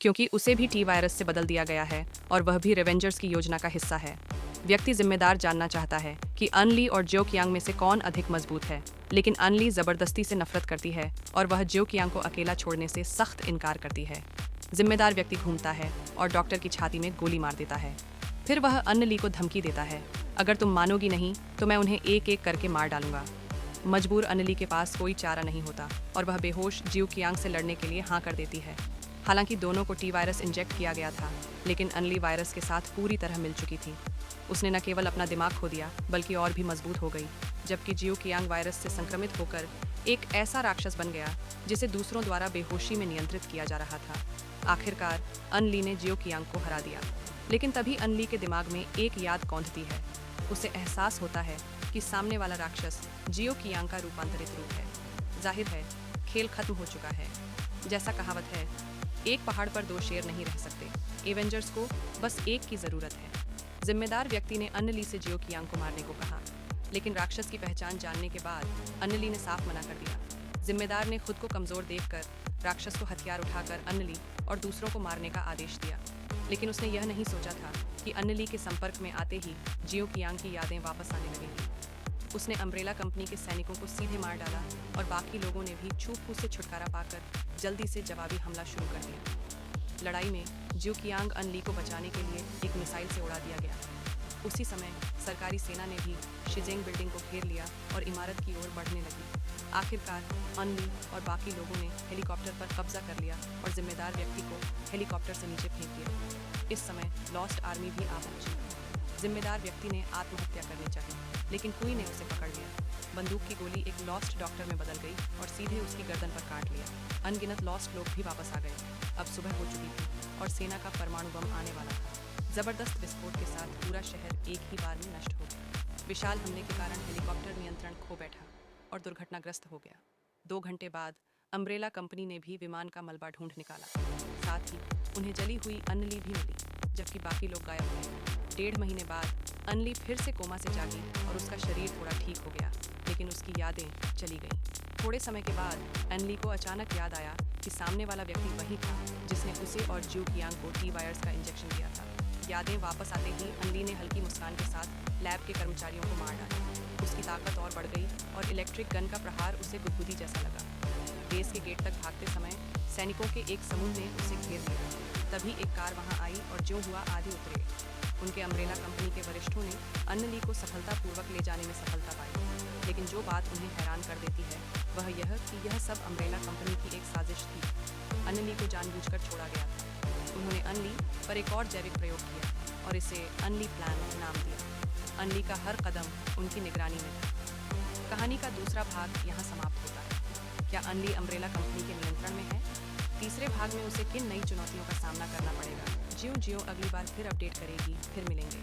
क्योंकि उसे भी टी वायरस से बदल दिया गया है और वह भी रेवेंजर्स की योजना का हिस्सा है। व्यक्ति जिम्मेदार जानना चाहता है कि अनली और ज्यो कियांग में से कौन अधिक मजबूत है, लेकिन अनली जबरदस्ती से नफरत करती है और वह ज्यो कियांग को अकेला छोड़ने से सख्त इनकार करती है। जिम्मेदार व्यक्ति घूमता है और डॉक्टर की छाती में गोली मार देता है। फिर वह अनली को धमकी देता है, अगर तुम मानोगी नहीं तो मैं उन्हें एक एक करके मार डालूंगा। मजबूर अनली के पास कोई चारा नहीं होता और वह बेहोश ज्यो कियांग से लड़ने के लिए हाँ कर देती है। हालांकि दोनों को टी वायरस इंजेक्ट किया गया था, लेकिन अनली वायरस के साथ पूरी तरह मिल चुकी थी। उसने न केवल अपना दिमाग खो दिया बल्कि और भी मजबूत हो गई, जबकि ज्यो कियांग वायरस से संक्रमित होकर एक ऐसा राक्षस बन गया जिसे दूसरों द्वारा बेहोशी में नियंत्रित किया जा रहा था। आखिरकार अनली ने ज्यो कियांग को हरा दिया, लेकिन तभी अनली के दिमाग में एक याद कौंधती है। उसे एहसास होता है कि सामने वाला राक्षस ज्यो कियांग का रूपांतरित रूप है। जाहिर है, खेल खत्म हो चुका है। जैसा कहावत है, एक पहाड़ पर दो शेर नहीं रह सकते। एवेंजर्स को बस एक की जरूरत है। जिम्मेदार व्यक्ति ने अनली से ज्यो कियांग को मारने को कहा, लेकिन राक्षस की पहचान जानने के बाद अनली ने साफ मना कर दिया। जिम्मेदार ने खुद को कमजोर देखकर राक्षस को हथियार उठाकर अनली और दूसरों को मारने का आदेश दिया, लेकिन उसने यह नहीं सोचा था कि अनली के संपर्क में आते ही ज्यो कियांग की यादें वापस आने लगेंगी। उसने अम्ब्रेला कंपनी के सैनिकों को सीधे मार डाला और बाकी लोगों ने भी छूट से छुटकारा पाकर जल्दी से जवाबी हमला शुरू कर दिया। लड़ाई में ज्यो कियांग अनली को बचाने के लिए एक मिसाइल से उड़ा दिया गया। उसी समय सरकारी सेना ने भी शिजेंग बिल्डिंग को घेर लिया और इमारत की ओर बढ़ने लगी। आखिरकार अनली और बाकी लोगों ने हेलीकॉप्टर पर कब्जा कर लिया और जिम्मेदार व्यक्ति को हेलीकॉप्टर से नीचे फेंक दिया। इस समय लॉस्ट आर्मी भी आ पहुंची। जिम्मेदार व्यक्ति ने आत्महत्या करनी चाहिए, लेकिन कोई ने उसे पकड़ लिया। बंदूक की गोली एक लॉस्ट डॉक्टर में बदल गई और सीधे उसकी गर्दन पर काट लिया। अनगिनत लॉस्ट लोग भी वापस आ गए। अब सुबह हो चुकी थी और सेना का परमाणु बम आने वाला था। जबरदस्त विस्फोट के साथ पूरा शहर एक ही बार में नष्ट हो गया। विशाल हमले के कारण हेलीकॉप्टर नियंत्रण खो बैठा और दुर्घटनाग्रस्त हो गया। 2 घंटे बाद अम्ब्रेला कंपनी ने भी विमान का मलबा ढूंढ निकाला। साथ ही उन्हें जली हुई अनली भी मिली, जबकि बाकी लोग गायब हुए। 1.5 महीने बाद अनली फिर से कोमा से जागी और उसका शरीर थोड़ा ठीक हो गया, लेकिन उसकी यादें चली गईं। थोड़े समय के बाद अनली को अचानक याद आया कि सामने वाला व्यक्ति वही था जिसने उसे और ज्यो कियांग को टी वायरस का इंजेक्शन दिया था। यादें वापस आते ही अनली ने हल्की मुस्कान के साथ लैब के कर्मचारियों को मार डाला। उसकी ताकत और बढ़ गई और इलेक्ट्रिक गन का प्रहार उसे गुदगुदी जैसा लगा। बेस के गेट तक भागते समय सैनिकों के एक समूह ने उसे घेर लिया। तभी एक कार वहां आई और जो हुआ आधे उतरे। उनके अम्ब्रेला कंपनी के वरिष्ठों ने अनली को सफलतापूर्वक ले जाने में सफलता पाई, लेकिन जो बात उन्हें हैरान कर देती है वह यह कि यह सब अम्ब्रेला कंपनी की एक साजिश थी। अनली को जानबूझकर छोड़ा गया था। उन्होंने अनली पर एक और जैविक प्रयोग किया और इसे अनली प्लान नाम दिया। अनली का हर कदम उनकी निगरानी में था। कहानी का दूसरा भाग यहाँ समाप्त होता है। क्या अनली अम्ब्रेला कंपनी के नियंत्रण में है? तीसरे भाग में उसे किन नई चुनौतियों का सामना करना पड़ेगा? ज्यों-ज्यों अगली बार फिर अपडेट करेगी, फिर मिलेंगे।